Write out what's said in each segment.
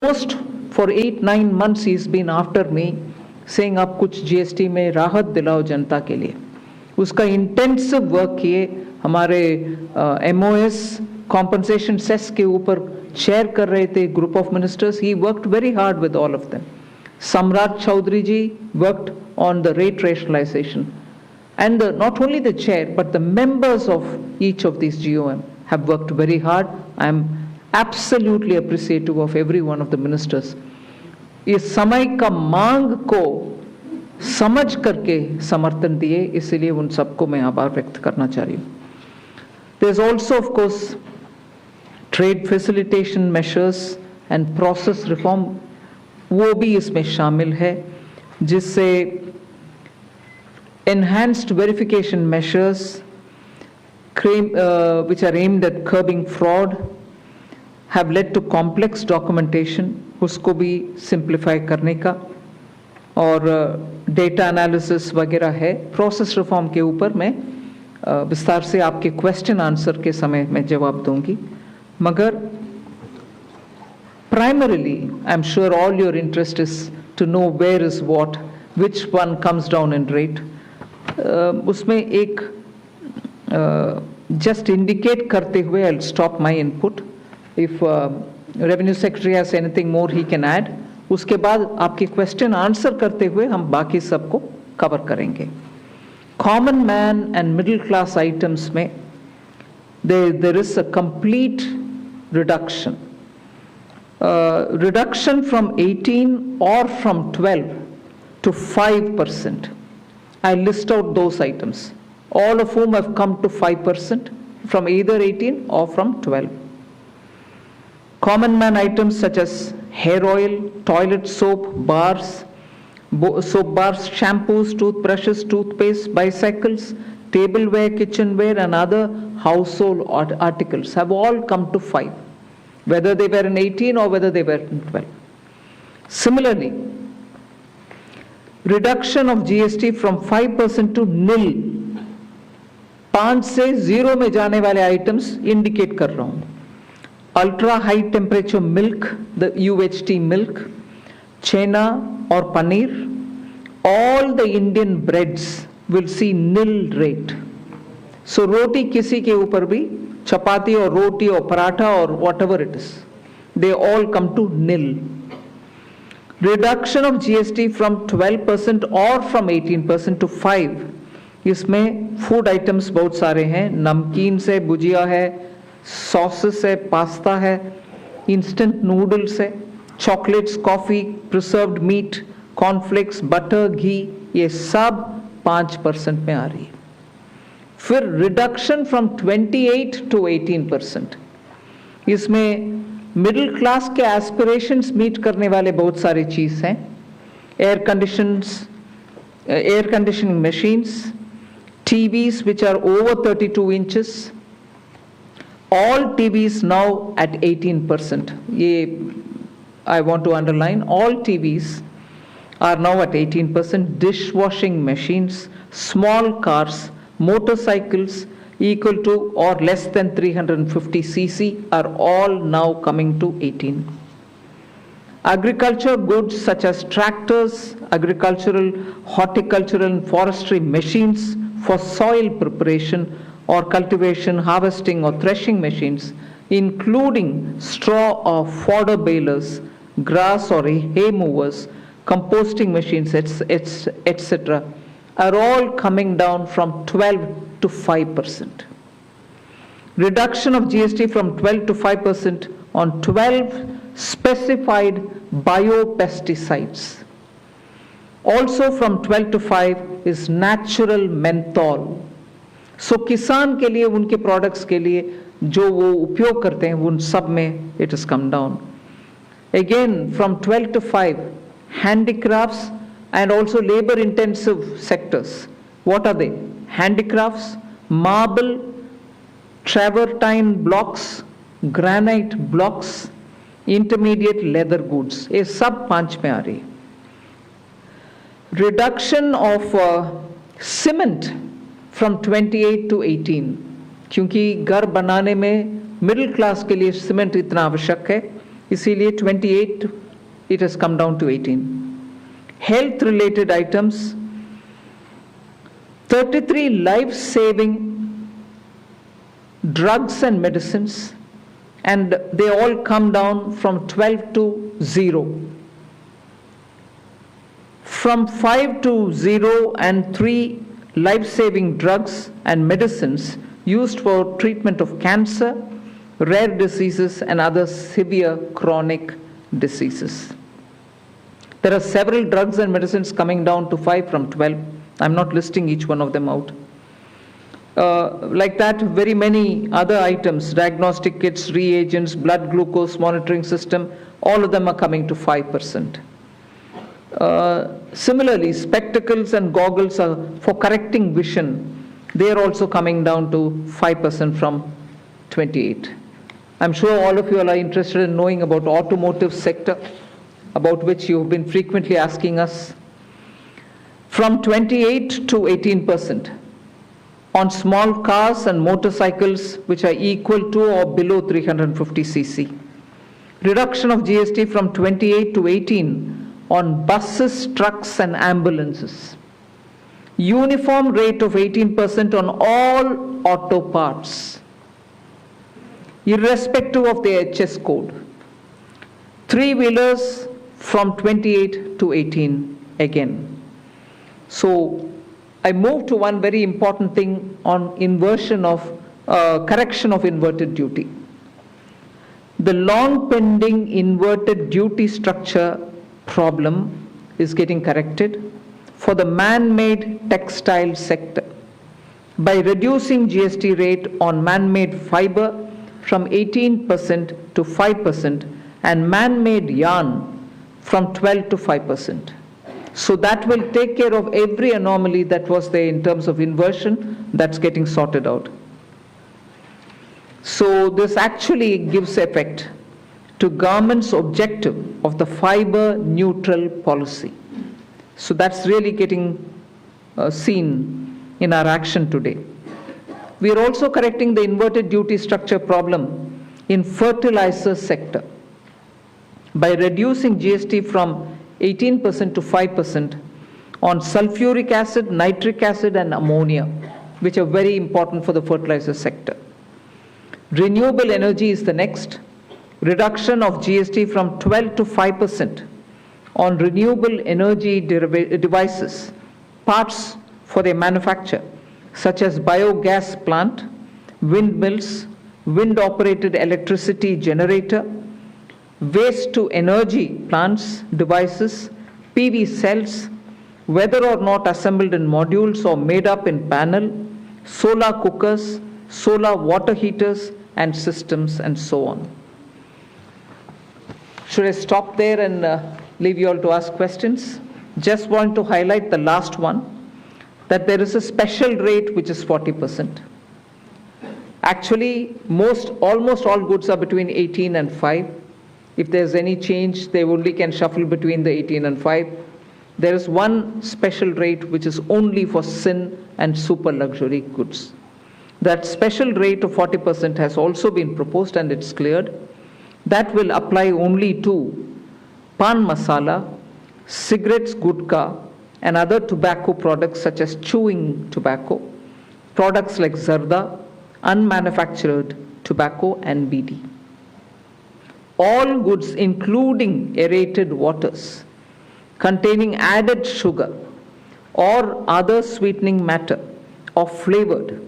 Almost for 8-9 months he's been after me saying आप कुछ GST में राहत दिलाओ जनता के लिए. उसका इंटेंसिव वर्क किए हमारे एमओएस कॉम्पनसेशन सेस के ऊपर चेयर कर रहे थे group of ministers. He worked very hard with all of them. Samrat Chaudhary ji worked on the rate rationalisation and not only the chair but the members of each of these GOM have worked very hard. I am absolutely appreciative of every one of the ministers. इस समय का मांग को समझ करके समर्थन दिए, इसलिए उन सबको मैं आभार व्यक्त करना चाह रही हूँ. There is also of course trade facilitation measures and process reform, वो भी इसमें शामिल है, जिससे enhanced verification measures which are aimed at curbing fraud have led to complex documentation, उसको भी simplify करने का, और data analysis वगैरह है. Process reform के ऊपर मैं विस्तार से आपके question answer के समय में जवाब दूंगी. मगर primarily I'm sure all your interest is to know where is what, which one comes down in rate. उसमें एक just indicate करते हुए I'll stop my input. If Revenue Secretary has anything more he can add. उसके बाद आपके question answer करते हुए हम बाकी सबको cover करेंगे. Common man and middle class items में there is a complete reduction. Reduction from 18 or from 12 to 5%. I list out those items, all of whom have come to 5% from either 18 or from 12. Common man items such as hair oil, toilet soap, bars, soap bars, shampoos, toothbrushes, toothpaste, bicycles, tableware, kitchenware and other household articles have all come to 5, whether they were in 18 or whether they were in 12. Similarly, reduction of GST from 5% to nil. 5 से 0 में जाने वाले items indicate कर रहा हूँ. Ultra high temperature milk, the UHT milk, chena और paneer, all the Indian breads will see nil rate. So roti किसी के ऊपर भी, chapati और roti और paratha or whatever it is, they all come to nil. Reduction of GST from 12% or from 18% to 5. इसमें food items बहुत सारे हैं. नमकीन से भुजिया है, sauces है, pasta है, instant noodles है, chocolates, coffee, preserved meat, cornflakes, butter, ghee, ये सब 5% में आ रही है. फिर reduction from 28 to 18%. इसमें मिडिल क्लास के एस्पिरेशंस मीट करने वाले बहुत सारी चीज हैं. Air conditioning machines, TVs which are over 32 inches, all TVs now at 18%. ये I want to underline, all TVs are now at 18%. Dishwashing machines, small cars, motorcycles equal to or less than 350 cc are all now coming to 18. Agriculture goods such as tractors, agricultural, horticultural and forestry machines for soil preparation or cultivation, harvesting or threshing machines, including straw or fodder balers, grass or hay movers, composting machines, etc., are all coming down from 12 to 5%. Reduction of GST from 12 to 5% on 12 specified biopesticides. Also from 12 to 5 is natural menthol. So किसान के लिए उनके products के लिए जो वो उपयोग करते हैं उन सब में it has come down. Again from 12 to 5, handicrafts and also labor intensive sectors. What are they? Handicrafts, marble, travertine blocks, granite blocks, intermediate leather goods. ये सब 5 में आ रही है. Reduction of cement from 28 to 18. क्योंकि घर बनाने में मिडिल क्लास के लिए सीमेंट इतना आवश्यक है, इसीलिए 28 it has come down to 18. Health related items, 33 life saving drugs and medicines, and they all come down from 12 to 0. From 5 to 0 and 3 life-saving drugs and medicines used for treatment of cancer, rare diseases and other severe chronic diseases. There are several drugs and medicines coming down to 5 from 12. I'm not listing each one of them out. Like that, very many other items, diagnostic kits, reagents, blood glucose monitoring system, all of them are coming to 5%. Similarly, spectacles and goggles are for correcting vision. They are also coming down to 5% from 28. I'm sure all of you are interested in knowing about automotive sector, about which you have been frequently asking us. From 28 to 18% on small cars and motorcycles which are equal to or below 350 cc. Reduction of GST from 28 to 18 on buses, trucks and ambulances. Uniform rate of 18% on all auto parts, irrespective of the HS code. Three-wheelers from 28 to 18 again. So I move to one very important thing on inversion of correction of inverted duty. The long pending inverted duty structure problem is getting corrected for the man-made textile sector by reducing GST rate on man-made fiber from 18% to 5% and man-made yarn from 12 to 5%. So that will take care of every anomaly that was there in terms of inversion. That's getting sorted out. So this actually gives effect to government's objective of the fiber neutral policy. So that's really getting seen in our action today. We are also correcting the inverted duty structure problem in fertilizer sector by reducing GST from 18% to 5% on sulfuric acid, nitric acid and ammonia, which are very important for the fertilizer sector. Renewable energy is the next. Reduction of GST from 12 to 5% on renewable energy devices, parts for their manufacture, such as biogas plant, windmills, wind-operated electricity generator, waste to energy plants, devices, PV cells, whether or not assembled in modules or made up in panel, solar cookers, solar water heaters and systems and so on. Should I stop there and leave you all to ask questions? Just want to highlight the last one, that there is a special rate which is 40%. Actually, almost all goods are between 18 and 5. If there's any change, they only can shuffle between the 18 and 5. There is one special rate which is only for sin and super luxury goods. That special rate of 40% has also been proposed and it's cleared. That will apply only to pan masala, cigarettes, gutka, and other tobacco products such as chewing tobacco, products like zarda, unmanufactured tobacco, and BD. All goods, including aerated waters, containing added sugar or other sweetening matter, or flavored,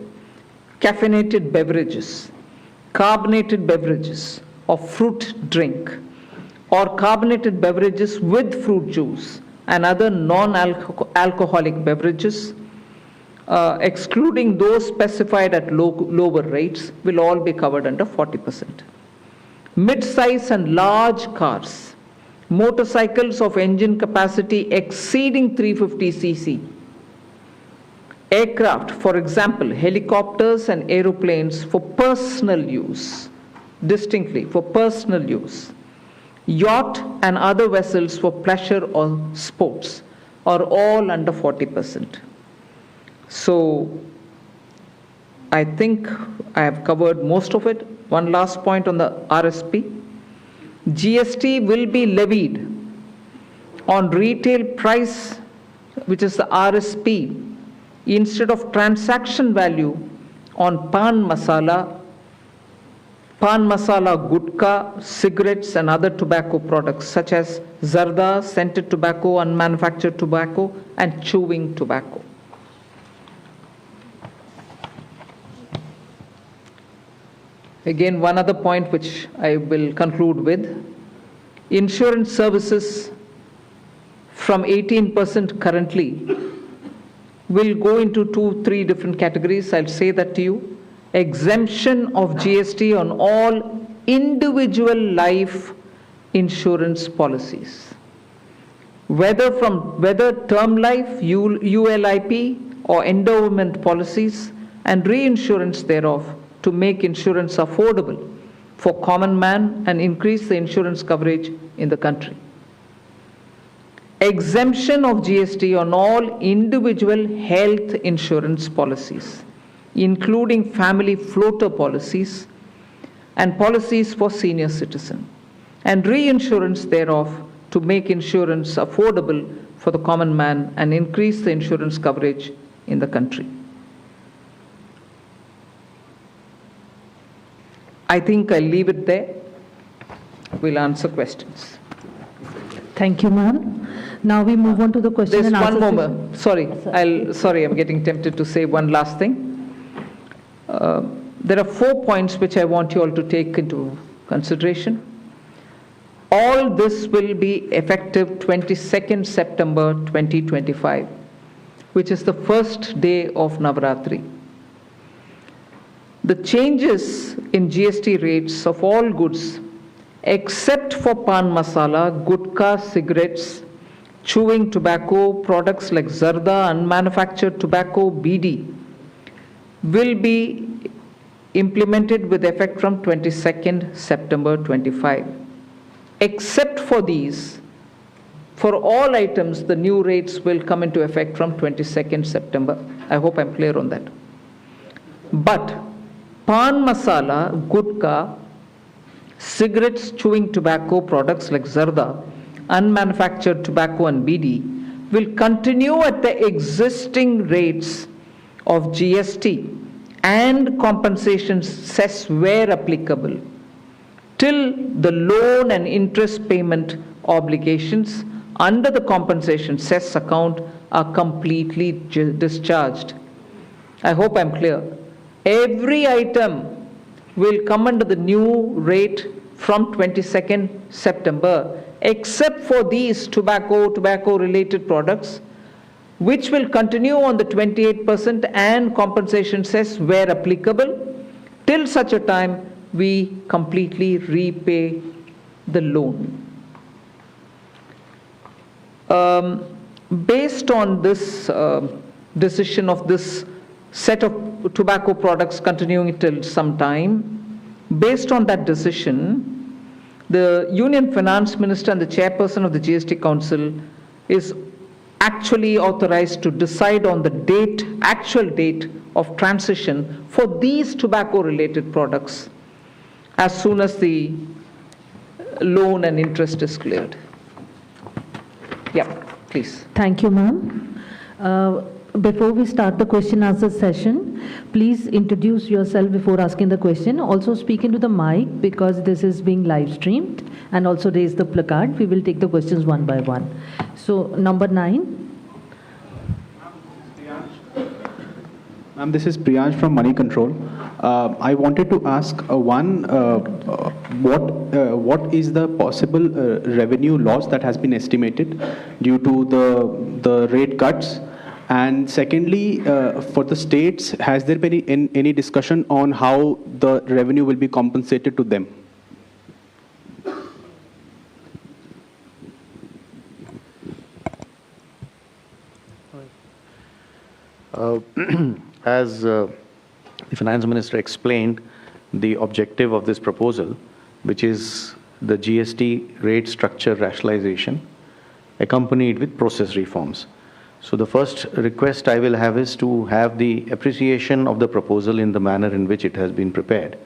caffeinated beverages, carbonated beverages, or fruit drink, or carbonated beverages with fruit juice and other non-alcoholic beverages, excluding those specified at lower rates, will all be covered under 40%. Mid-size and large cars, motorcycles of engine capacity exceeding 350 cc, aircraft, for example, helicopters and aeroplanes for personal use, distinctly for personal use, yacht and other vessels for pleasure or sports are all under 40%. So I think I have covered most of it. One last point on the RSP. GST will be levied on retail price, which is the RSP, instead of transaction value on pan masala, gutka, cigarettes and other tobacco products such as zarda, scented tobacco, unmanufactured tobacco and chewing tobacco. Again, one other point which I will conclude with. Insurance services from 18% currently will go into 2-3 different categories. I'll say that to you. Exemption of GST on all individual life insurance policies. Whether term life, ULIP or endowment policies and reinsurance thereof, to make insurance affordable for common man and increase the insurance coverage in the country. Exemption of GST on all individual health insurance policies, including family floater policies and policies for senior citizen, and reinsurance thereof to make insurance affordable for the common man and increase the insurance coverage in the country. I think I'll leave it there. We'll answer questions. Thank you, ma'am. Now we move on to the question There's and answer. one more. Sorry, I'm getting tempted to say one last thing. There are 4 points which I want you all to take into consideration. All this will be effective 22nd September 2025, which is the first day of Navaratri. The changes in GST rates of all goods except for pan masala, gutka, cigarettes, chewing tobacco, products like zarda, unmanufactured tobacco, BD, will be implemented with effect from 22nd September 25. Except for these, for all items, the new rates will come into effect from 22nd September. I hope I'm clear on that. But pan masala, gutka, cigarettes, chewing tobacco, products like zarda, unmanufactured tobacco and BD will continue at the existing rates of GST and compensation cess where applicable till the loan and interest payment obligations under the compensation cess account are completely discharged. I hope I'm clear. Every item will come under the new rate from 22nd September, except for these tobacco-related products, which will continue on the 28% and compensation cess where applicable, till such a time we completely repay the loan. Based on this decision of this set of tobacco products continuing till some time, based on that decision, the Union Finance Minister and the Chairperson of the GST Council is actually authorized to decide on the actual date of transition for these tobacco-related products as soon as the loan and interest is cleared. Yeah, please. Thank you, ma'am. Before we start the question answer session, please introduce yourself before asking the question. Also speak into the mic because this is being live streamed, and also raise the placard. We will take the questions one by one. So, number 9. Ma'am, this is Priyansh from Money Control. I wanted to ask what is the possible revenue loss that has been estimated due to the rate cuts? And secondly, for the states, has there been any discussion on how the revenue will be compensated to them? As the Finance Minister explained, the objective of this proposal, which is the GST rate structure rationalization, accompanied with process reforms. So the first request I will have is to have the appreciation of the proposal in the manner in which it has been prepared.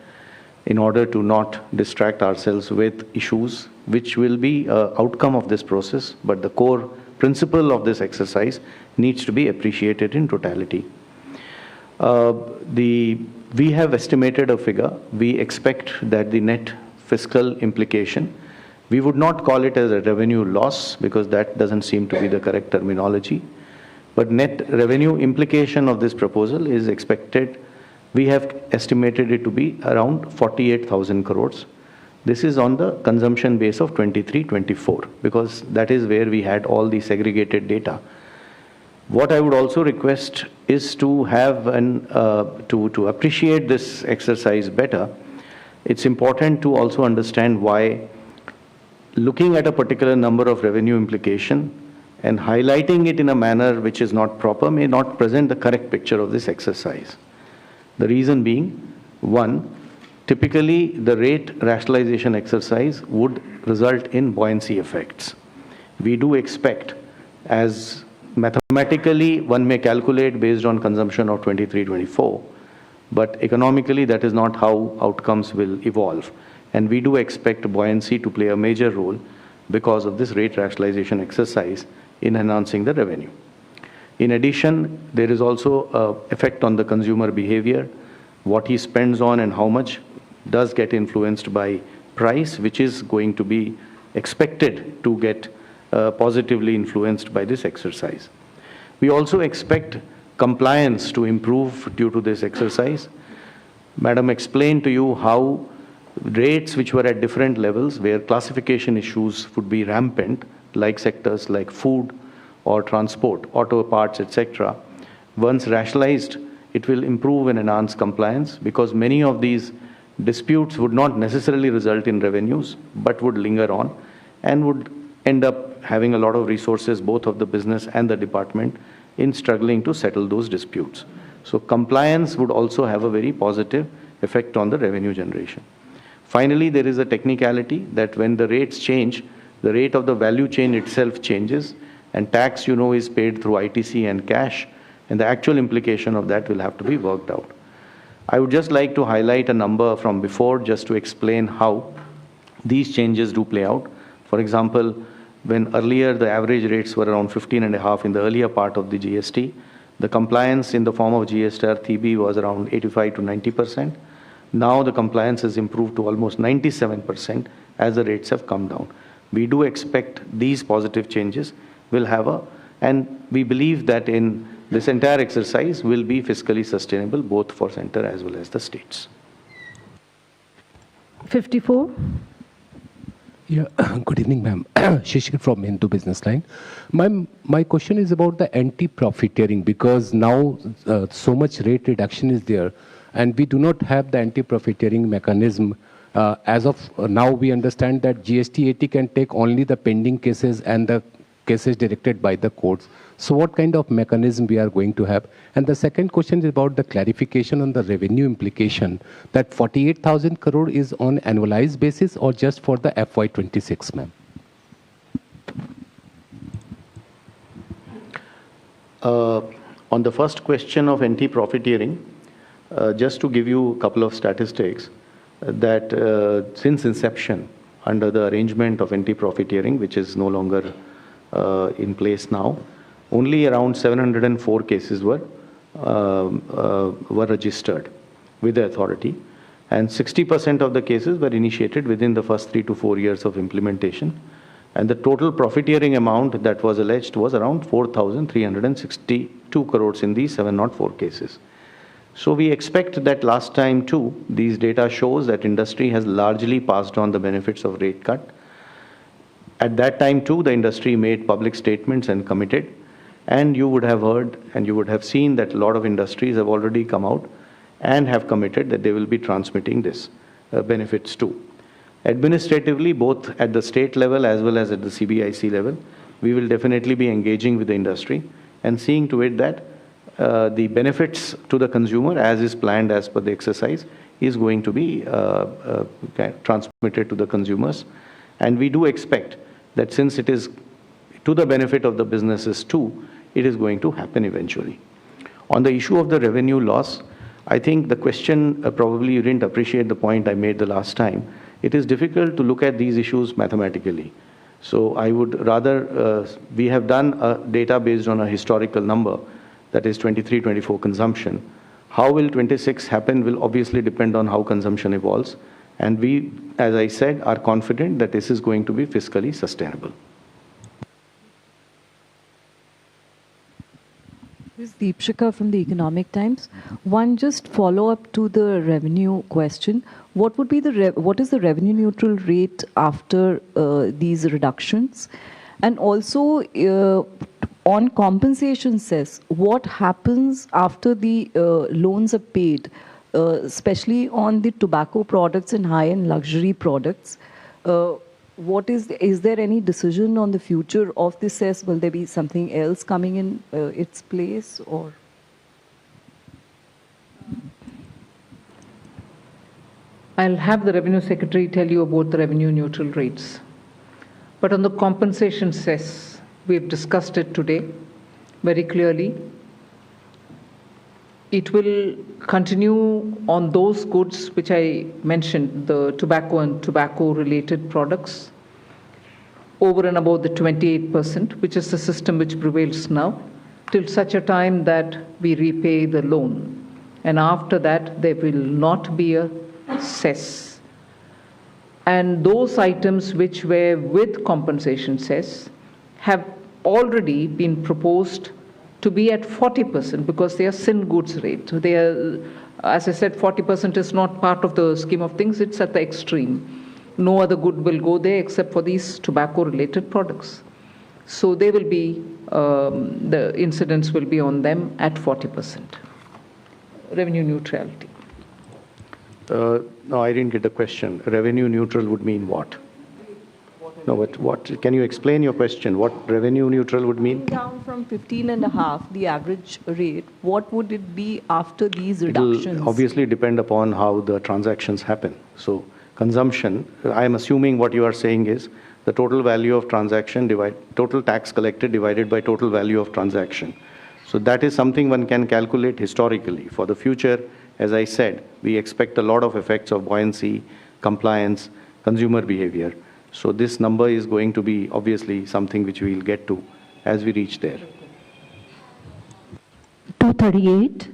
in order to not distract ourselves with issues which will be an outcome of this process, but the core principle of this exercise needs to be appreciated in totality. We have estimated a figure. We expect that the net fiscal implication, we would not call it as a revenue loss because that doesn't seem to be the correct terminology, but net revenue implication of this proposal is expected, we have estimated it to be around 48,000 crores. This is on the consumption base of 23-24 because that is where we had all the segregated data. What I would also request is to have to appreciate this exercise better. It's important to also understand why looking at a particular number of revenue implication and highlighting it in a manner which is not proper may not present the correct picture of this exercise. The reason being, one, typically the rate rationalization exercise would result in buoyancy effects. We do expect, as mathematically one may calculate based on consumption of 23-24, but economically that is not how outcomes will evolve. And we do expect buoyancy to play a major role because of this rate rationalization exercise in enhancing the revenue. In addition, there is also an effect on the consumer behavior. What he spends on and how much does get influenced by price, which is going to be expected to get positively influenced by this exercise. We also expect compliance to improve due to this exercise. Madam explained to you how rates which were at different levels where classification issues would be rampant, like sectors like food or transport, auto parts, etc. Once rationalized, it will improve and enhance compliance because many of these disputes would not necessarily result in revenues, but would linger on and would end up having a lot of resources, both of the business and the department, in struggling to settle those disputes. So compliance would also have a very positive effect on the revenue generation. Finally, there is a technicality that when the rates change, the rate of the value chain itself changes, and tax, is paid through ITC and cash, and the actual implication of that will have to be worked out. I would just like to highlight a number from before just to explain how these changes do play out. For example, when earlier the average rates were around 15.5 in the earlier part of the GST, the compliance in the form of GST TB was around 85 to 90%. Now the compliance has improved to almost 97% as the rates have come down. We do expect these positive changes will have and we believe that in this entire exercise will be fiscally sustainable both for center as well as the states. 54. Yeah, good evening, ma'am. Shishir from Hindu Business Line. My question is about the anti-profiteering because now so much rate reduction is there and we do not have the anti-profiteering mechanism. As of now, we understand that GST 80 can take only the pending cases and the cases directed by the courts. So what kind of mechanism we are going to have? And the second question is about the clarification on the revenue implication that 48,000 crore is on annualized basis or just for the FY26, ma'am? On the first question of anti-profiteering, just to give you a couple of statistics, that since inception under the arrangement of anti-profiteering, which is no longer in place now, only around 704 cases were registered with the authority, and 60% of the cases were initiated within the first 3 to 4 years of implementation, and the total profiteering amount that was alleged was around 4,362 crores in these 704 cases. So we expect that last time too, these data shows that industry has largely passed on the benefits of rate cut. At that time too, the industry made public statements and committed, and you would have heard and you would have seen that a lot of industries have already come out and have committed that they will be transmitting this benefits too. Administratively, both at the state level as well as at the CBIC level, we will definitely be engaging with the industry and seeing to it that the benefits to the consumer as is planned as per the exercise is going to be transmitted to the consumers. And we do expect that since it is to the benefit of the businesses too, it is going to happen eventually. On the issue of the revenue loss, I think the question, probably you didn't appreciate the point I made the last time. It is difficult to look at these issues mathematically. So I would rather, we have done a data based on a historical number, that is 23-24 consumption. How will 26 happen will obviously depend on how consumption evolves. And we, as I said, are confident that this is going to be fiscally sustainable. This is Deepshika from the Economic Times. One just follow-up to the revenue question. What would be what is the revenue neutral rate after these reductions? And also on compensation cess, what happens after the loans are paid, especially on the tobacco products and high-end luxury products? Is there any decision on the future of the cess? Will there be something else coming in its place, or? I'll have the Revenue Secretary tell you about the revenue neutral rates. But on the compensation cess, we've discussed it today very clearly. It will continue on those goods which I mentioned, the tobacco and tobacco-related products, over and above the 28%, which is the system which prevails now, till such a time that we repay the loan. And after that, there will not be a cess. And those items which were with compensation cess have already been proposed to be at 40% because they are sin goods rate. They are, as I said, 40% is not part of the scheme of things, it's at the extreme. No other good will go there except for these tobacco-related products. So they will be, the incidence will be on them at 40%. Revenue neutrality. No, I didn't get the question. Revenue neutral would mean what? No, but what? Can you explain your question? What revenue neutral would mean? Down from 15.5, the average rate, what would it be after these reductions? It will obviously depend upon how the transactions happen. So consumption, I am assuming what you are saying is the total value of transaction total tax collected divided by total value of transaction. So that is something one can calculate historically. For the future, as I said, we expect a lot of effects of buoyancy, compliance, consumer behavior. So this number is going to be obviously something which we will get to as we reach there. 238.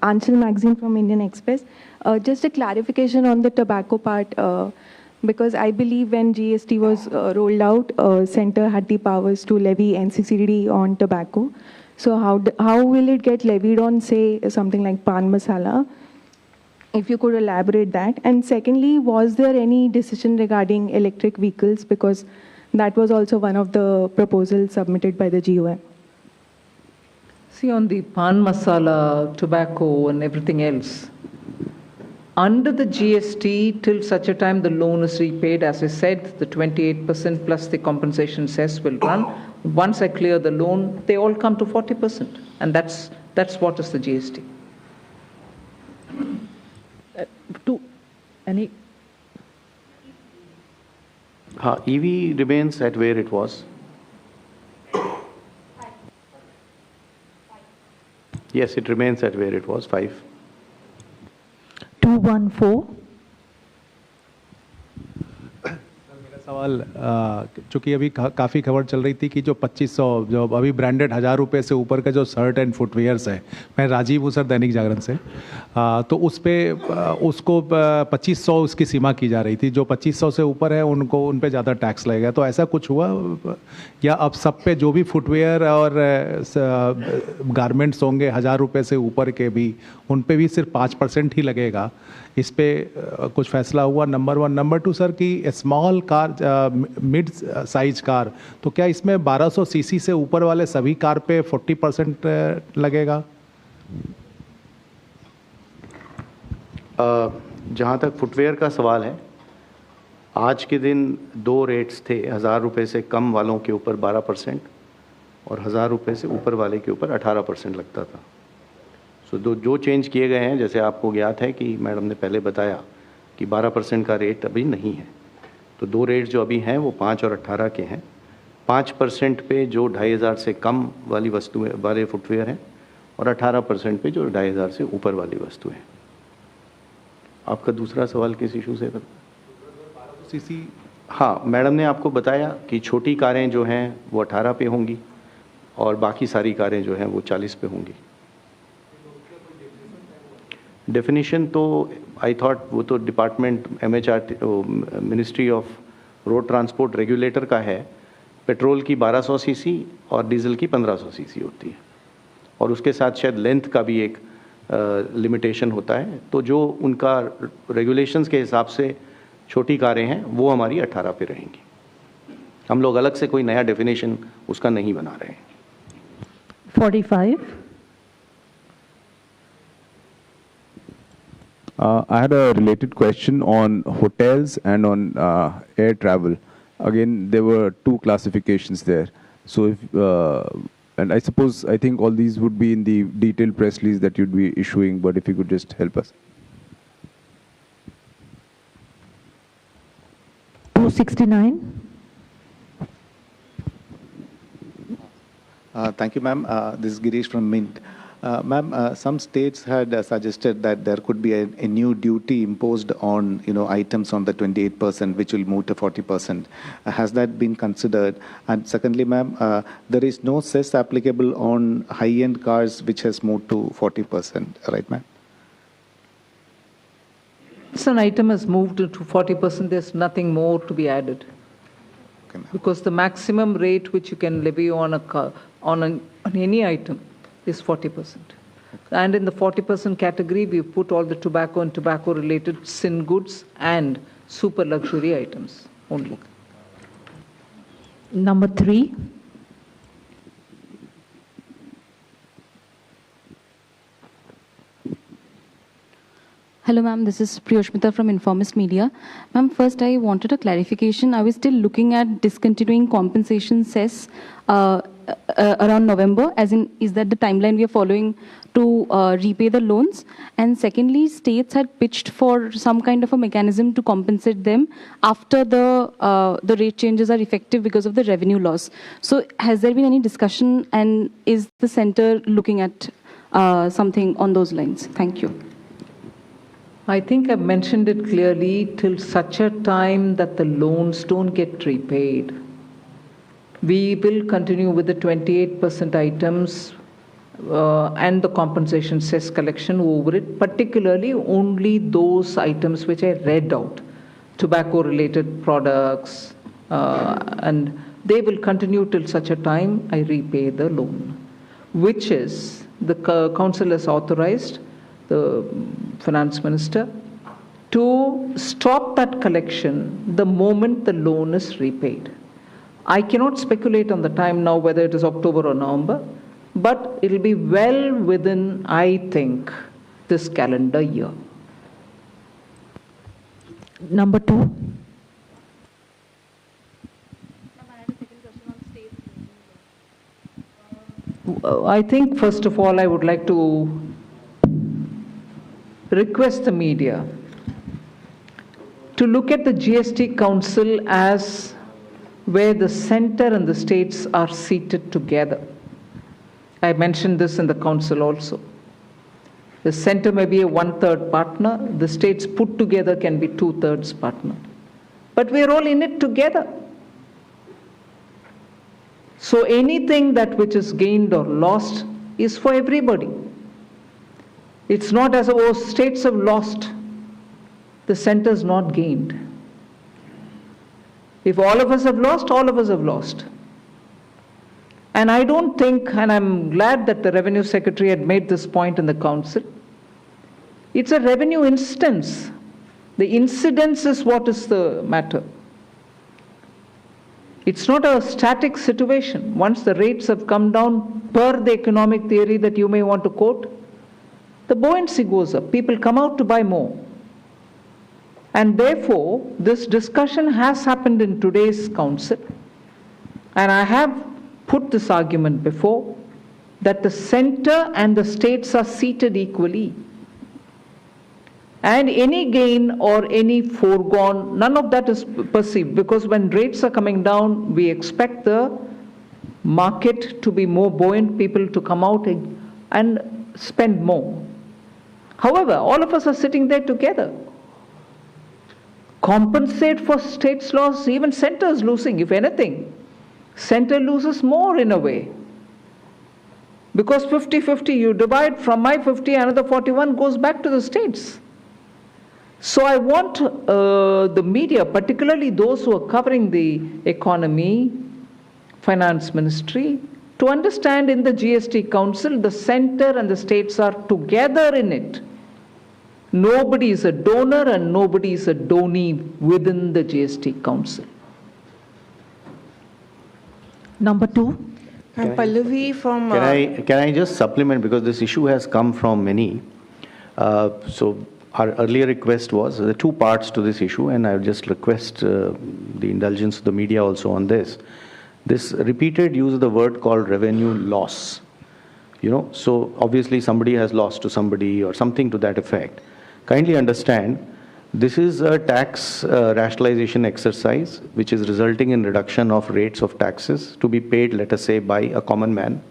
Anchal Magazine from Indian Express. Just a clarification on the tobacco part, because I believe when GST was rolled out, Centre had the powers to levy NCCD on tobacco. So how will it get levied on, say, something like pan masala? If you could elaborate that. And secondly, was there any decision regarding electric vehicles? Because that was also one of the proposals submitted by the GOM. See, on the pan masala, tobacco and everything else, under the GST, till such a time the loan is repaid, as I said, the 28% plus the compensation cess will run. Once I clear the loan, they all come to 40%. And that's what is the GST. EV remains at where it was. Yes, it remains at where it was, 5. 214. सवाल चूंकि अभी काफ़ी खबर चल रही थी कि जो 2500 जो अभी ब्रांडेड 1000 रुपये से ऊपर का जो शर्ट एंड फुटवेयर्स है, मैं राजीव हूँ सर दैनिक जागरण से, तो उस पर उसको 2500 उसकी सीमा की जा रही थी। जो 2500 से ऊपर है उनको उन पे ज़्यादा टैक्स लगेगा, तो ऐसा कुछ हुआ या अब सब पे जो भी फुटवेयर और गारमेंट्स होंगे 1000 रुपये से ऊपर के भी उन पे भी सिर्फ 5% ही लगेगा? इस पे कुछ फैसला हुआ? नंबर 1। नंबर 2 सर कि small car, mid size car, तो क्या इसमें 1200 सीसी से ऊपर वाले सभी कार पे 40% लगेगा? जहाँ तक फुटवेयर का सवाल है, आज के दिन 2 रेट्स थे। 1000 रुपये से कम वालों के ऊपर 12% और 1000 रुपये से ऊपर वाले के ऊपर 18% लगता था। तो जो चेंज किए गए हैं, जैसे आपको ज्ञात है कि मैडम ने पहले बताया कि 12% का रेट अभी नहीं है, तो 2 रेट जो अभी हैं वो 5 और 18 के हैं। 5% पे जो 2,500 से कम वाली वस्तुएं वाले फुटवेयर हैं और 18% पे जो 2,500 से ऊपर वाली वस्तुएं हैं। आपका दूसरा सवाल किस इशू से था? सीसी हाँ, मैडम ने आपको बताया कि छोटी कारें जो हैं वो 18 पे होंगी और बाकी सारी कारें जो हैं वो 40 पे होंगी। डेफिनेशन तो आई थॉट वो तो department ministry of road transport regulator का है। पेट्रोल की 1200 सीसी और डीजल की 1500 सीसी होती है और उसके साथ शायद लेंथ का भी एक लिमिटेशन होता है। तो जो उनका रेगुलेशंस के हिसाब से छोटी कारें हैं वो हमारी 18 पे रहेंगी। हम लोग अलग से कोई नया डेफिनेशन उसका नहीं बना रहे हैं। 45. I had a related question on hotels and on air travel. Again, there were two classifications there. So if, and I suppose, I think all these would be in the detailed press release that you'd be issuing, but if you could just help us. 269. Thank you, ma'am. This is Girish from Mint. Ma'am, some states had suggested that there could be a new duty imposed on, items on the 28%, which will move to 40%. Has that been considered? And secondly, ma'am, there is no cess applicable on high-end cars, which has moved to 40%, right, ma'am? If an item has moved to 40%, there's nothing more to be added. Okay, ma'am. Because the maximum rate which you can levy on a car, on any item is 40%. And in the 40% category, we put all the tobacco and tobacco-related sin goods and super luxury items only. Number 3. Hello, ma'am. This is Priyoshmita from Informist Media. Ma'am, first I wanted a clarification. I was still looking at discontinuing compensation cess around November, as in, is that the timeline we are following to repay the loans? And secondly, states had pitched for some kind of a mechanism to compensate them after the rate changes are effective because of the revenue loss. So has there been any discussion, and is the center looking at something on those lines? Thank you. I think I've mentioned it clearly, till such a time that the loans don't get repaid. We will continue with the 28% items and the compensation cess collection over it, particularly only those items which I read out, tobacco-related products, and they will continue till such a time I repay the loan, which is the council has authorized the finance minister to stop that collection the moment the loan is repaid. I cannot speculate on the time now whether it is October or November, but it will be well within, I think, this calendar year. Number 2. I think, first of all, I would like to request the media to look at the GST Council as where the center and the states are seated together. I mentioned this in the council also. The center may be a 1/3 partner, the states put together can be 2/3 partner. But we're all in it together. So anything that which is gained or lost is for everybody. It's not as though states have lost, the center's not gained. If all of us have lost, all of us have lost. And I don't think, and I'm glad that the Revenue Secretary had made this point in the council, it's a revenue instance. The incidence is what is the matter. It's not a static situation. Once the rates have come down per the economic theory that you may want to quote, the buoyancy goes up. People come out to buy more. And therefore, this discussion has happened in today's council. And I have put this argument before, that the center and the states are seated equally. And any gain or any foregone, none of that is perceived, because when rates are coming down, we expect the market to be more buoyant, people to come out and spend more. However, all of us are sitting there together. Compensate for states' loss, even center is losing, if anything. Center loses more in a way. Because 50-50, you divide from my 50, another 41 goes back to the states. So I want the media, particularly those who are covering the economy, finance ministry, to understand in the GST Council, the center and the states are together in it. Nobody is a donor and nobody is a donee within the GST Council. Number 2. And Pallavi from... Can I just supplement, because this issue has come from many. So our earlier request was, there are two parts to this issue, and I will just request the indulgence of the media also on this. This repeated use of the word called revenue loss. So obviously somebody has lost to somebody or something to that effect. Kindly understand, this is a tax rationalization exercise which is resulting in reduction of rates of taxes to be paid, let us say, by a common man.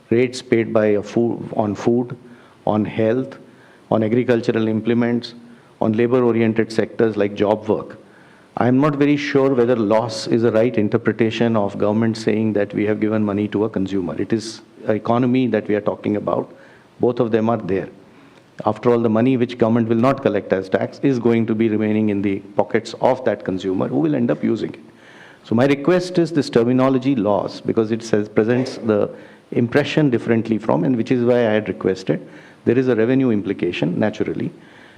Rates paid by on food, on health, on agricultural implements, on labor-oriented sectors like job work. I am not very sure whether loss is the right interpretation of government saying that we have given money to a consumer. It is an economy that we are talking about. Both of them are there. After all, the money which government will not collect as tax is going to be remaining in the pockets of that consumer who will end up using it. So my request is this terminology loss, because it presents the impression differently from, and which is why I had requested. There is a revenue implication, naturally.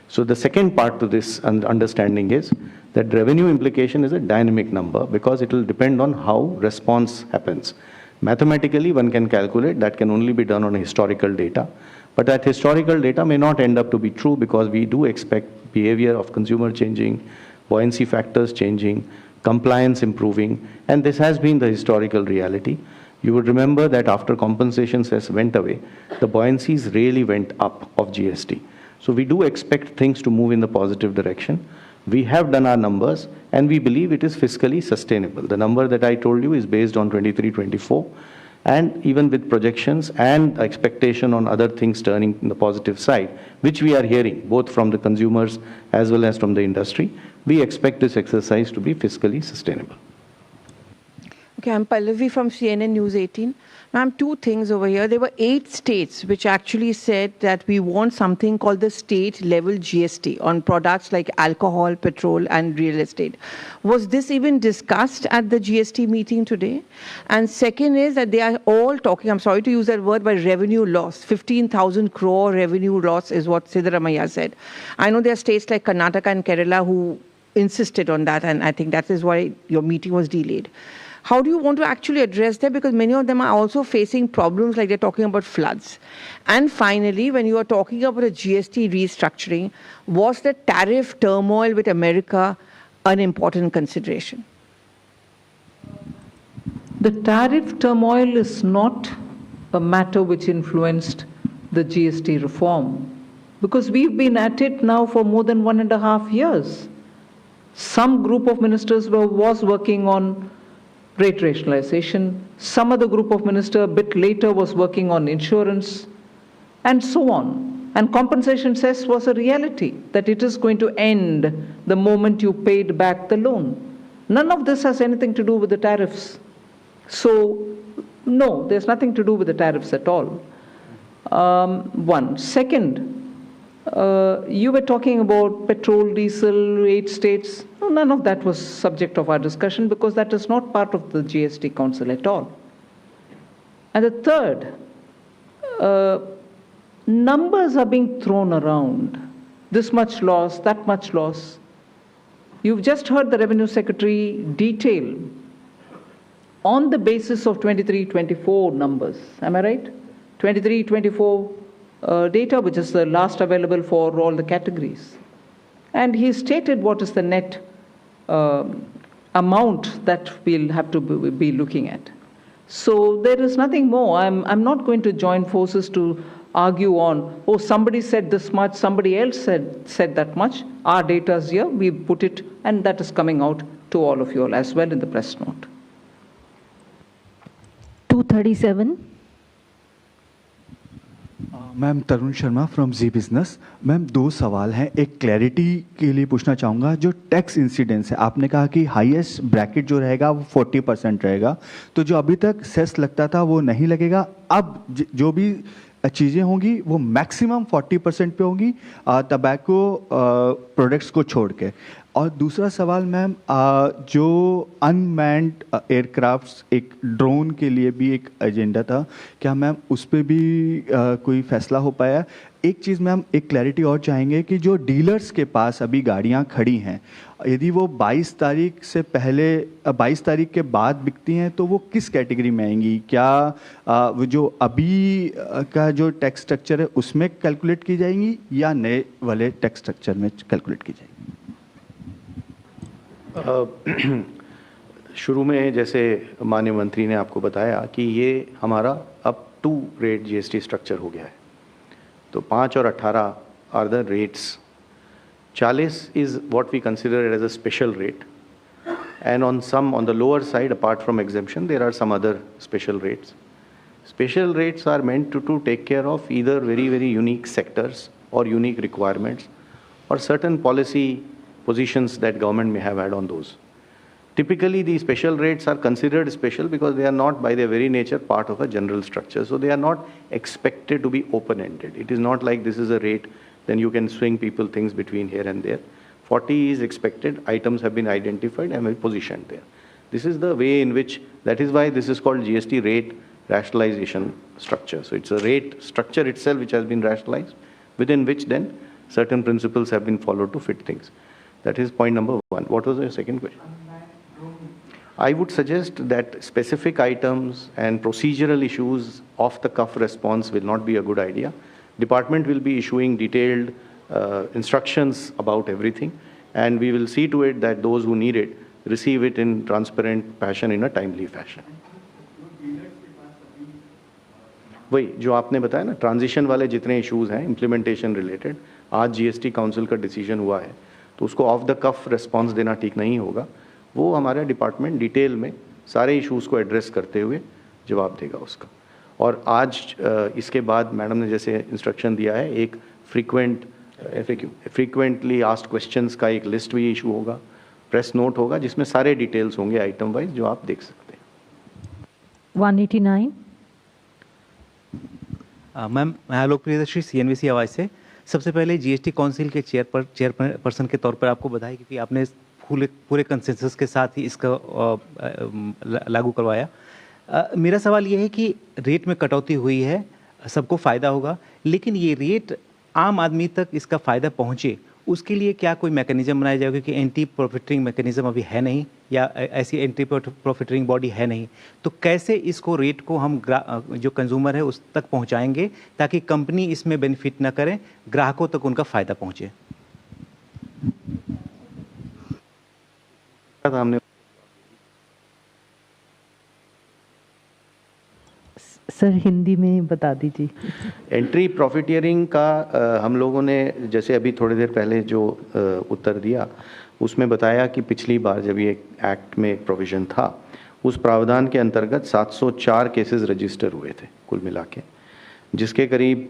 So the second part to this understanding is that revenue implication is a dynamic number, because it will depend on how response happens. Mathematically, one can calculate, that can only be done on historical data. But that historical data may not end up to be true, because we do expect behavior of consumer changing, buoyancy factors changing, compliance improving, and this has been the historical reality. You would remember that after compensation cess went away, the buoyancies really went up of GST. So we do expect things to move in the positive direction. We have done our numbers, and we believe it is fiscally sustainable. The number that I told you is based on 23-24. And even with projections and expectation on other things turning in the positive side, which we are hearing both from the consumers as well as from the industry, we expect this exercise to be fiscally sustainable. Okay, I'm Pallavi from CNN News 18. Ma'am, two things over here. There were 8 states which actually said that we want something called the state level GST on products like alcohol, petrol, and real estate. Was this even discussed at the GST meeting today? And second is that they are all talking, I'm sorry to use that word, but revenue loss. 15,000 crore revenue loss is what Sitharaman said. I know there are states like Karnataka and Kerala who insisted on that, and I think that is why your meeting was delayed. How do you want to actually address that? Because many of them are also facing problems, like they're talking about floods. And finally, when you are talking about a GST restructuring, was the tariff turmoil with America an important consideration? The tariff turmoil is not a matter which influenced the GST reform, because we've been at it now for more than 1.5 years. Some group of ministers was working on rate rationalization. Some other group of ministers a bit later was working on insurance, and so on. And compensation cess was a reality, that it is going to end the moment you paid back the loan. None of this has anything to do with the tariffs. So, no, there's nothing to do with the tariffs at all. One. Second, you were talking about petrol, diesel, 8 states. No, none of that was subject of our discussion, because that is not part of the GST Council at all. And the third, numbers are being thrown around. This much loss, that much loss. You've just heard the Revenue Secretary detail on the basis of 23-24 numbers. Am I right? 23-24 data, which is the last available for all the categories. And he stated what is the net amount that we'll have to be looking at. So there is nothing more. I'm not going to join forces to argue on, oh, somebody said this much, somebody else said that much. Our data is here, we put it, and that is coming out to all of you all as well in the press note. 237. Ma'am Tarun Sharma from Zee Business. Ma'am दो सवाल हैं, एक clarity के लिए पूछना चाहूँगा, जो tax incidence है आपने कहा कि हाईएस्ट ब्रैकेट जो रहेगा वो 40% रहेगा, तो जो अभी तक सेस लगता था वो नहीं लगेगा, अब जो भी चीज़ें होंगी वो मैक्सिमम 40% पे होंगी टबैको प्रोडक्ट्स को छोड़ के। और दूसरा सवाल मैम, जो अनमैन्ड एयरक्राफ्ट्स एक ड्रोन के लिए भी एक एजेंडा था, क्या मैम उस पर भी कोई फैसला हो पाया? एक चीज़ मैम, एक क्लैरिटी और चाहेंगे कि जो डीलर्स के पास अभी गाड़ियां खड़ी हैं, यदि वो 22 तारीख से पहले 22 तारीख के बाद बिकती हैं तो वो किस कैटेगरी में आएंगी? क्या वो जो अभी का जो टैक्स स्ट्रक्चर है उसमें कैलकुलेट की जाएंगी या नए वाले टैक्स स्ट्रक्चर में कैलकुलेट की जाएंगी? शुरू में जैसे माननीय मंत्री ने आपको बताया कि ये हमारा अब 2 रेट जीएसटी स्ट्रक्चर हो गया है, तो 5 और 18 are the rates. 40 is what we consider as a special rate, and on the lower side, apart from exemption, there are some other special rates. Special rates are meant to take care of either very, very unique sectors or unique requirements or certain policy positions that government may have had on those. Typically, these special rates are considered special because they are not by their very nature part of a general structure. So they are not expected to be open-ended. It is not like this is a rate, then you can swing people things between here and there. 40 is expected, items have been identified and positioned there. This is the way in which, that is why this is called GST rate rationalization structure. So it's a rate structure itself which has been rationalized, within which then certain principles have been followed to fit things. That is point number 1. What was your second question? I would suggest that specific items and procedural issues off the cuff response will not be a good idea. Department will be issuing detailed instructions about everything, and we will see to it that those who need it receive it in transparent fashion, in a timely fashion. वही जो आपने बताया ना, transition वाले जितने issues हैं implementation related, आज GST council का डिसीजन हुआ है, तो उसको ऑफ द कफ रिस्पांस देना ठीक नहीं होगा. वो हमारा डिपार्टमेंट डिटेल में सारे इश्यूज को एड्रेस करते हुए जवाब देगा उसका. और आज इसके बाद मैडम ने जैसे इंस्ट्रक्शन दिया है, एक फ्रीक्वेंटली आस्क्ड क्वेश्चंस का एक लिस्ट भी इशू होगा, प्रेस नोट होगा, जिसमें सारे डिटेल्स होंगे आइटम वाइज, जो आप देख सकते हैं. 189. मैम, मैं आलोक प्रियदर्शी CNBC आवाज़ से. सबसे पहले जीएसटी काउंसिल के चेयरपर्सन के तौर पर आपको बधाई, क्योंकि आपने पूरे कंसेंसस के साथ ही इसका लागू करवाया. मेरा सवाल ये है कि रेट में कटौती हुई है, सबको फ़ायदा होगा, लेकिन ये रेट आम आदमी तक इसका फ़ायदा पहुँचे, उसके लिए क्या कोई मैकेनिज्म बनाया जाएगा? क्योंकि एंटी प्रॉफिटरिंग मैकेनिज्म अभी है नहीं, या ऐसी एंटी प्रॉफिटरिंग बॉडी है नहीं, तो कैसे इसको रेट को हम जो कंज्यूमर है उस तक पहुंचाएंगे ताकि कंपनी इसमें बेनिफिट ना करें, ग्राहकों तक उनका फ़ायदा पहुंचे? हमने सर हिंदी में बता दीजिए. एंट्री प्रॉफिटियरिंग का हम लोगों ने जैसे अभी थोड़ी देर पहले जो उत्तर दिया, उसमें बताया कि पिछली बार जब ये एक्ट में एक प्रोविज़न था, उस प्रावधान के अंतर्गत 704 केसेस रजिस्टर हुए थे कुल मिला के, जिसके करीब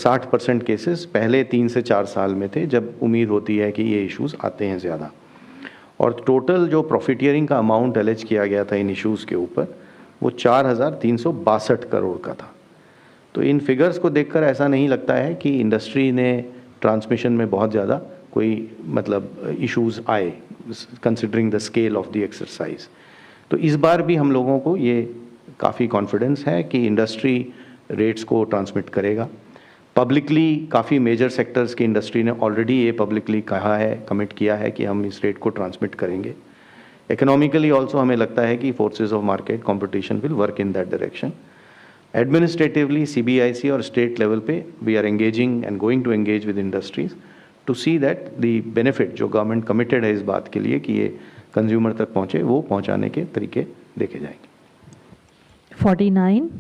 60% केसेस पहले 3 से 4 साल में थे, जब उम्मीद होती है कि ये इश्यूज़ आते हैं ज़्यादा. और टोटल जो प्रॉफिटियरिंग का अमाउंट एलेज किया गया था इन इश्यूज़ के ऊपर, वो 4,362 करोड़ का था. तो इन फिगर्स को देखकर ऐसा नहीं लगता है कि इंडस्ट्री ने ट्रांसमिशन में बहुत ज़्यादा कोई मतलब इश्यूज़ आए, considering the scale of the exercise. तो इस बार भी हम लोगों को ये काफ़ी कॉन्फिडेंस है कि इंडस्ट्री रेट्स को ट्रांसमिट करेगा. पब्लिकली काफ़ी मेजर सेक्टर्स की इंडस्ट्री ने ऑलरेडी ये पब्लिकली कहा है, कमिट किया है कि हम इस रेट को ट्रांसमिट करेंगे. इकोनॉमिकली ऑल्सो हमें लगता है कि forces of market competition will work in that direction. Administratively CBIC और स्टेट लेवल पे we are engaging and going to engage with industries to see that the benefit जो government committed है इस बात के लिए कि ये कंज्यूमर तक पहुँचे, वो पहुँचाने के तरीके देखे जाएंगे. 49.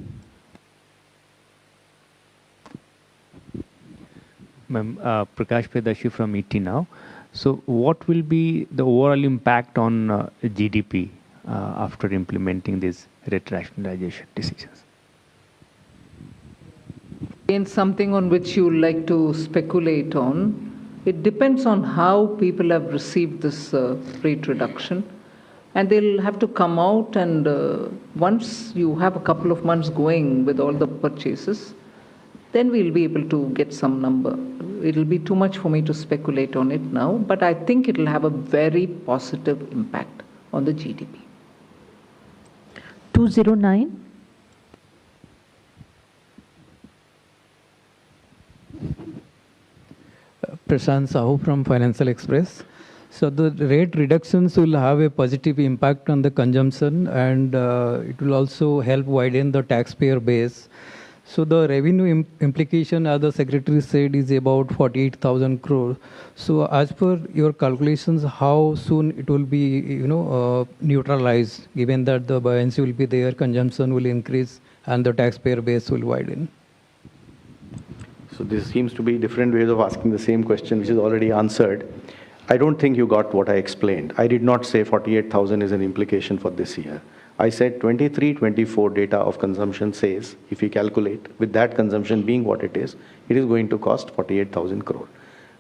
Ma'am, Prakash Pedashi from ET now. So what will be the overall impact on GDP after implementing these rate rationalization decisions? Again, something on which you like to speculate on. It depends on how people have received this rate reduction. And they'll have to come out and once you have a couple of months going with all the purchases, then we'll be able to get some number. It'll be too much for me to speculate on it now, but I think it'll have a very positive impact on the GDP. 209. Prashant Sahu from Financial Express. So the rate reductions will have a positive impact on the consumption and it will also help widen the taxpayer base. So the revenue implication, as the Secretary said, is about 48,000 crore. So as per your calculations, how soon it will be, neutralized, given that the buoyancy will be there, consumption will increase, and the taxpayer base will widen? So this seems to be different ways of asking the same question, which is already answered. I don't think you got what I explained. I did not say 48,000 is an implication for this year. I said 23-24 data of consumption says, if we calculate, with that consumption being what it is going to cost 48,000 crore.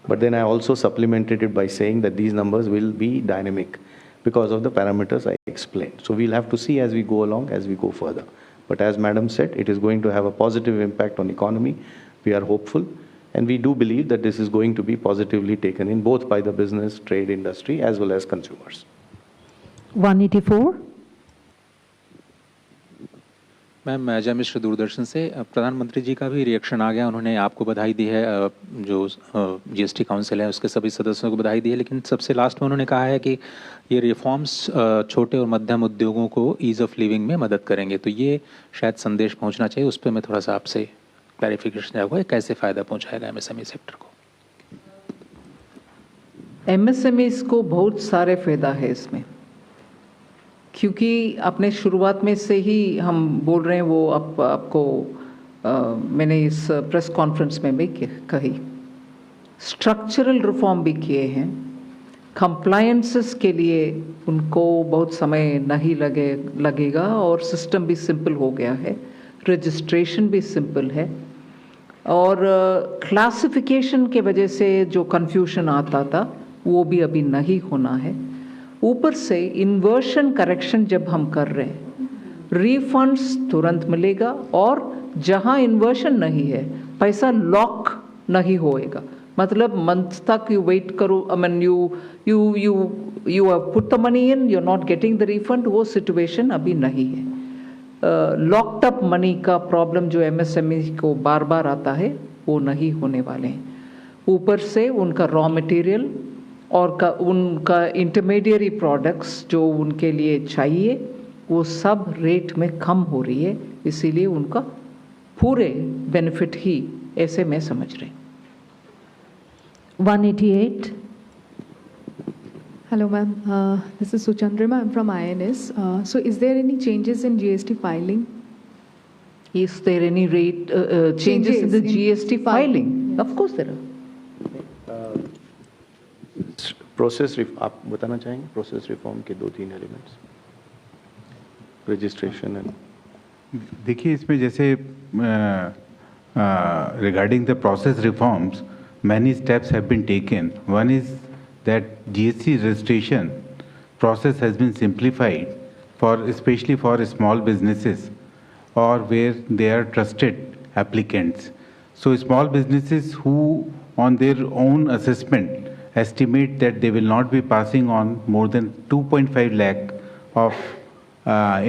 But then I also supplemented it by saying that these numbers will be dynamic because of the parameters I explained. So we'll have to see as we go along, as we go further. But as Madam said, it is going to have a positive impact on economy. We are hopeful. And we do believe that this is going to be positively taken in both by the business, trade, industry, as well as consumers. 184. Ma'am Ajay Mishra Doordarshan से प्रधानमंत्री जी का भी reaction आ गया, उन्होंने आपको बधाई दी है, जो जीएसटी काउंसिल है उसके सभी सदस्यों को बधाई दी है, लेकिन सबसे लास्ट में उन्होंने कहा है कि ये रिफॉर्म्स छोटे और मध्यम उद्योगों को ईज ऑफ लिविंग में मदद करेंगे। तो ये शायद संदेश पहुंचना चाहिए, उस पर मैं थोड़ा सा आपसे क्लैरिफिकेशन चाहूँगा, कैसे फ़ायदा पहुंचाएगा एमएसएमई सेक्टर को? एमएसएमईज को बहुत सारे फायदा है इसमें, क्योंकि अपने शुरुआत में से ही हम बोल रहे हैं, वो आपको मैंने इस प्रेस कॉन्फ्रेंस में भी कही, स्ट्रक्चरल रिफॉर्म भी किए हैं। कंप्लायंसेस के लिए उनको बहुत समय नहीं लगेगा और सिस्टम भी सिंपल हो गया है, रजिस्ट्रेशन भी सिंपल है और क्लासिफिकेशन के वजह से जो कन्फ्यूजन आता था वो भी अभी नहीं होना है। ऊपर से इन्वर्शन करेक्शन जब हम कर रहे हैं, रिफंड्स तुरंत मिलेगा और जहां इन्वर्शन नहीं है पैसा लॉक नहीं होएगा, मतलब मंथ तक यू वेट करो, I mean you have put the money in, you are not getting the refund, वो सिचुएशन अभी नहीं है। लॉक्ड अप मनी का प्रॉब्लम जो एमएसएमई को बार बार आता है वो नहीं होने वाले हैं। ऊपर से उनका रॉ मटेरियल और उनका इंटरमीडिएरी प्रोडक्ट्स जो उनके लिए चाहिए वो सब रेट में कम हो रही है, इसीलिए उनका पूरे बेनिफिट ही ऐसे मैं समझ रही। 188. Hello ma'am, this is Suchandrima, I'm from INS. So is there any changes in GST filing? Is there any rate changes in the GST filing? Of course there are. Process आप बताना चाहेंगे process reform के 2-3 elements, registration and? देखिए इसमें जैसे regarding the process reforms many steps have been taken. One is that GST registration process has been simplified for especially for small businesses or where they are trusted applicants. So small businesses who on their own assessment estimate that they will not be passing on more than 2.5 lakh of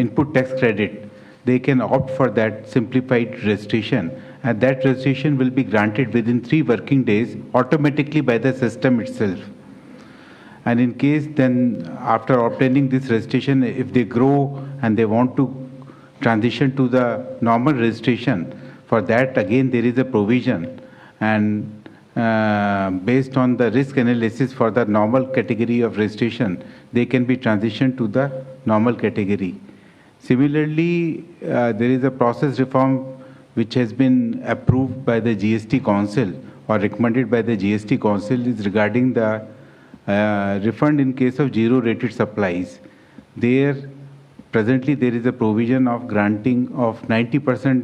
input tax credit, they can opt for that simplified registration, and that registration will be granted within 3 working days automatically by the system itself. And in case then after obtaining this registration, if they grow and they want to transition to the normal registration, for that again there is a provision, and based on the risk analysis for the normal category of registration, they can be transitioned to the normal category. Similarly, there is a process reform which has been approved by the GST Council or recommended by the GST Council is regarding the refund in case of zero-rated supplies. Presently there is a provision of granting of 90%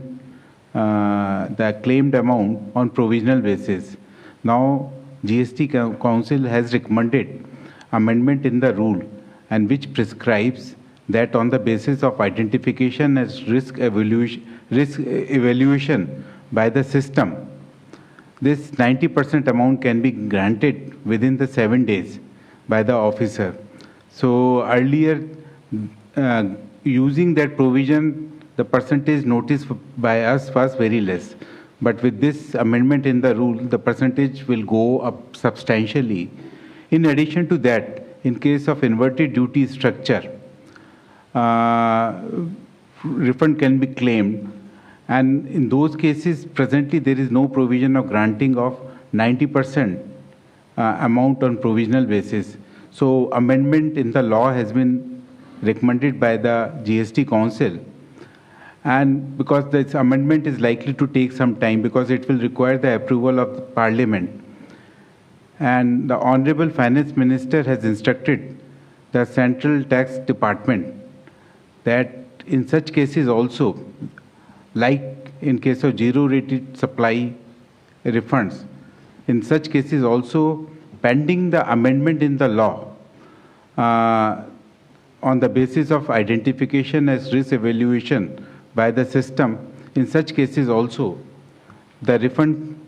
the claimed amount on provisional basis. Now GST Council has recommended amendment in the rule, and which prescribes that on the basis of identification as risk evaluation by the system, this 90% amount can be granted within the 7 days by the officer. So earlier, using that provision, the percentage noticed by us was very less. But with this amendment in the rule, the percentage will go up substantially. In addition to that, in case of inverted duty structure, refund can be claimed. And in those cases, presently there is no provision of granting of 90% amount on provisional basis. So amendment in the law has been recommended by the GST Council. And because this amendment is likely to take some time, because it will require the approval of the Parliament. And the Honorable Finance Minister has instructed the Central Tax Department that in such cases also, like in case of zero-rated supply refunds, in such cases also, pending the amendment in the law, on the basis of identification as risk evaluation by the system, in such cases also, the refund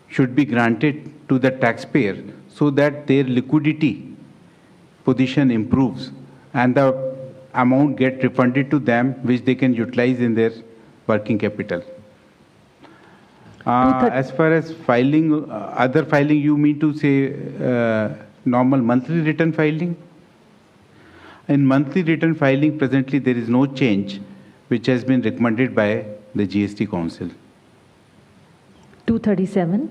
should be granted to the taxpayer so that their liquidity position improves and the amount get refunded to them, which they can utilize in their working capital. As far as filing, other filing, you mean to say normal monthly return filing? In monthly return filing, presently there is no change which has been recommended by the GST Council. 237.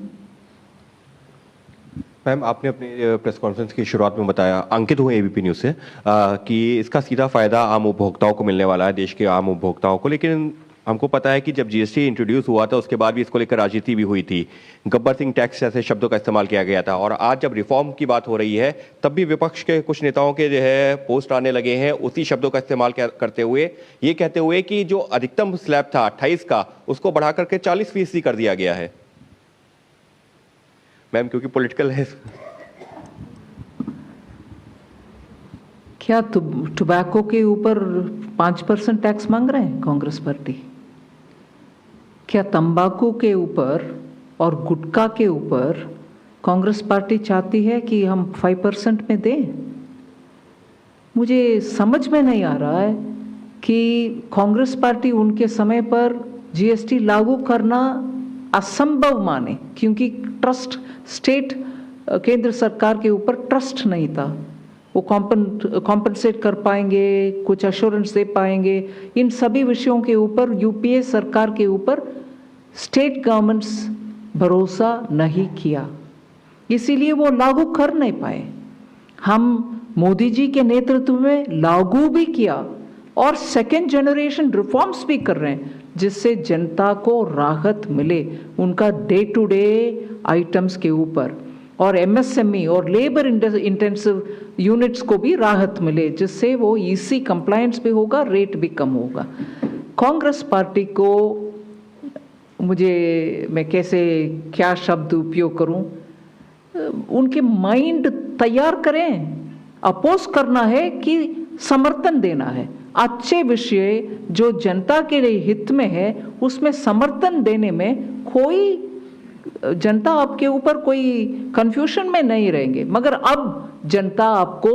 Ma'am, आपने अपने press conference की शुरुआत में बताया, अंकित हुए ABP news से, कि इसका सीधा फायदा आम उपभोक्ताओं को मिलने वाला है, देश के आम उपभोक्ताओं को। लेकिन हमको पता है कि जब जीएसटी इंट्रोड्यूस हुआ था उसके बाद भी इसको लेकर राजनीति भी हुई थी, गब्बर सिंह टैक्स जैसे शब्दों का इस्तेमाल किया गया था, और आज जब रिफॉर्म की बात हो रही है तब भी विपक्ष के कुछ नेताओं के जो है पोस्ट आने लगे हैं उसी शब्दों का इस्तेमाल करते हुए, ये कहते हुए कि जो अधिकतम स्लैब था 28 का, उसको बढ़ा करके 40% कर दिया गया है। मैम, क्योंकि पॉलिटिकल है। क्या टोबैको के ऊपर 5% टैक्स मांग रहे हैं कांग्रेस पार्टी? क्या तंबाकू के ऊपर और गुटखा के ऊपर कांग्रेस पार्टी चाहती है कि हम 5% में दें? मुझे समझ में नहीं आ रहा है कि कांग्रेस पार्टी उनके समय पर जीएसटी लागू करना असंभव माने, क्योंकि ट्रस्ट स्टेट केंद्र सरकार के ऊपर ट्रस्ट नहीं था। वो कॉम्पनसेट कर पाएंगे, कुछ अश्योरेंस दे पाएंगे, इन सभी विषयों के ऊपर यूपीए सरकार के ऊपर स्टेट गवर्नमेंट्स भरोसा नहीं किया, इसीलिए वो लागू कर नहीं पाए। हम मोदी जी के नेतृत्व में लागू भी किया और सेकेंड जनरेशन रिफॉर्म्स भी कर रहे हैं, जिससे जनता को राहत मिले उनका डे टू डे आइटम्स के ऊपर, और एमएसएमई और लेबर इंटेंसिव यूनिट्स को भी राहत मिले, जिससे वो ईसी कंप्लायंस भी होगा, रेट भी कम होगा। कांग्रेस पार्टी को मैं कैसे क्या शब्द उपयोग करूं, उनके माइंड तैयार करें। अपोज करना है कि समर्थन देना है, अच्छे विषय जो जनता के लिए हित में है उसमें समर्थन देने में कोई जनता आपके ऊपर कोई कंफ्यूजन में नहीं रहेंगे। मगर अब जनता आपको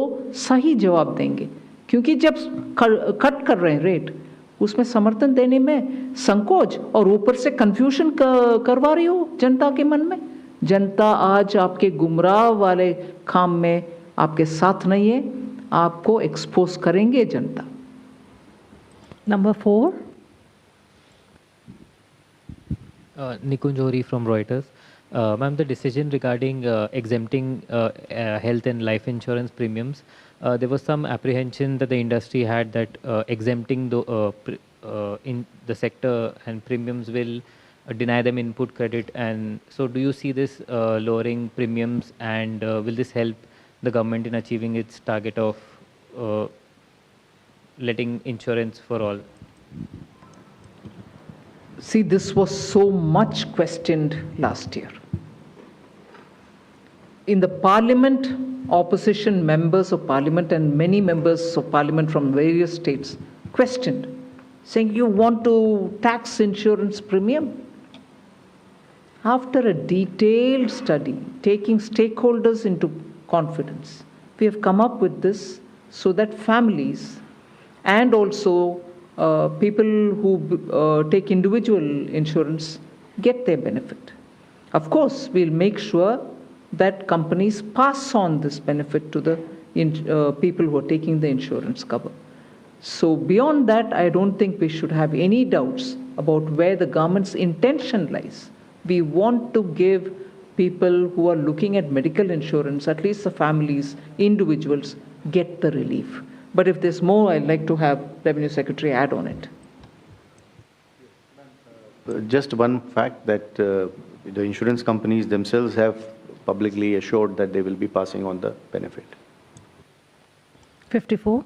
सही जवाब देंगे, क्योंकि जब कट कर रहे हैं रेट, उसमें समर्थन देने में संकोच और ऊपर से कंफ्यूजन करवा रही हो जनता के मन में। जनता आज आपके गुमराह वाले काम में आपके साथ नहीं है, आपको एक्सपोज करेंगे जनता। Number 4. Nikunj Ohri from Reuters. Ma'am, the decision regarding exempting health and life insurance premiums, there was some apprehension that the industry had that exempting in the sector and premiums will deny them input credit. And so do you see this lowering premiums, and will this help the government in achieving its target of letting insurance for all? See, this was so much questioned last year. In the parliament, opposition members of parliament and many members of parliament from various states questioned, saying, you want to tax insurance premium? After a detailed study, taking stakeholders into confidence, we have come up with this so that families and also people who take individual insurance get their benefit. Of course, we'll make sure that companies pass on this benefit to the people who are taking the insurance cover. So beyond that, I don't think we should have any doubts about where the government's intention lies. We want to give people who are looking at medical insurance, at least the families, individuals, get the relief. But if there's more, I'd like to have Revenue Secretary add on it. Just one fact that the insurance companies themselves have publicly assured that they will be passing on the benefit. 54.